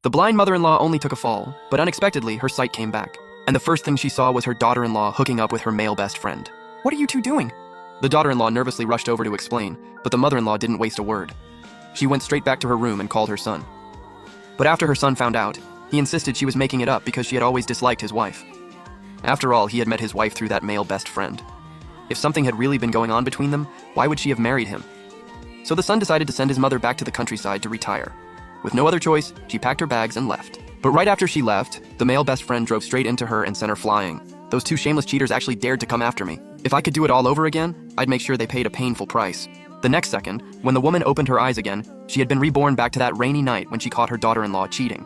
The blind mother-in-law only took a fall, but unexpectedly, her sight came back. And the first thing she saw was her daughter-in-law hooking up with her male best friend. "What are you two doing?" The daughter-in-law nervously rushed over to explain, but the mother-in-law didn't waste a word. She went straight back to her room and called her son. But after her son found out, he insisted she was making it up because she had always disliked his wife. After all, he had met his wife through that male best friend. If something had really been going on between them, why would she have married him? So the son decided to send his mother back to the countryside to retire. With no other choice, she packed her bags and left. But right after she left, the male best friend drove straight into her and sent her flying. Those two shameless cheaters actually dared to come after me. If I could do it all over again, I'd make sure they paid a painful price. The next second, when the woman opened her eyes again, she had been reborn back to that rainy night when she caught her daughter-in-law cheating.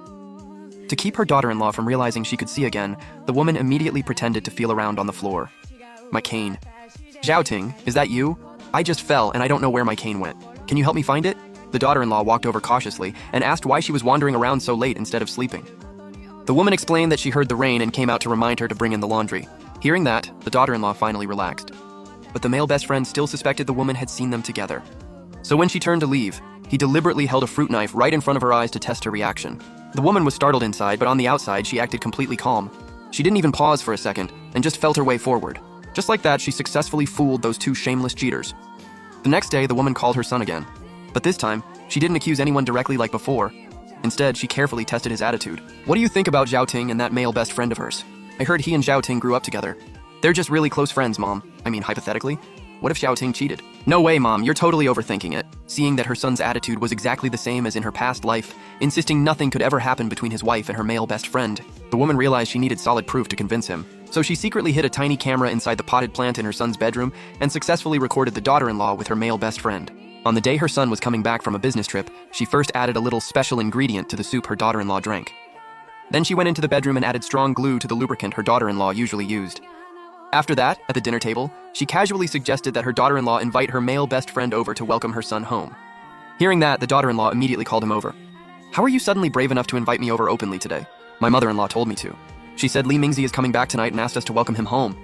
To keep her daughter-in-law from realizing she could see again, the woman immediately pretended to feel around on the floor. "My cane. Zhao Ting, is that you? I just fell and I don't know where my cane went. Can you help me find it?" The daughter-in-law walked over cautiously and asked why she was wandering around so late instead of sleeping. The woman explained that she heard the rain and came out to remind her to bring in the laundry. Hearing that, the daughter-in-law finally relaxed. But the male best friend still suspected the woman had seen them together. So when she turned to leave, he deliberately held a fruit knife right in front of her eyes to test her reaction. The woman was startled inside, but on the outside, she acted completely calm. She didn't even pause for a second and just felt her way forward. Just like that, she successfully fooled those two shameless cheaters. The next day, the woman called her son again. But this time, she didn't accuse anyone directly like before. Instead, she carefully tested his attitude. "What do you think about Zhao Ting and that male best friend of hers? I heard he and Zhao Ting grew up together. They're just really close friends, Mom. I mean, hypothetically. What if Zhao Ting cheated?" "No way, Mom, you're totally overthinking it." Seeing that her son's attitude was exactly the same as in her past life, insisting nothing could ever happen between his wife and her male best friend, the woman realized she needed solid proof to convince him. So she secretly hid a tiny camera inside the potted plant in her son's bedroom and successfully recorded the daughter-in-law with her male best friend. On the day her son was coming back from a business trip, she first added a little special ingredient to the soup her daughter-in-law drank. Then she went into the bedroom and added strong glue to the lubricant her daughter-in-law usually used. After that, at the dinner table, she casually suggested that her daughter-in-law invite her male best friend over to welcome her son home. Hearing that, the daughter-in-law immediately called him over. "How are you suddenly brave enough to invite me over openly today?" "My mother-in-law told me to. She said Li Mingzi is coming back tonight and asked us to welcome him home.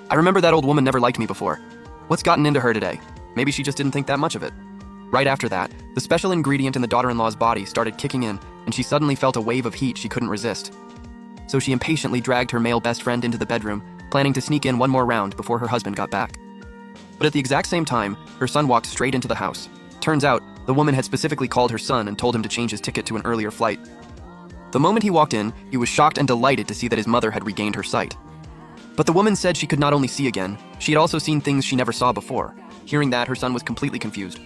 I remember that old woman never liked me before. What's gotten into her today? Maybe she just didn't think that much of it." Right after that, the special ingredient in the daughter-in-law's body started kicking in, and she suddenly felt a wave of heat she couldn't resist. So she impatiently dragged her male best friend into the bedroom, planning to sneak in one more round before her husband got back. But at the exact same time, her son walked straight into the house. Turns out, the woman had specifically called her son and told him to change his ticket to an earlier flight. The moment he walked in, he was shocked and delighted to see that his mother had regained her sight. But the woman said she could not only see again, she had also seen things she never saw before. Hearing that, her son was completely confused.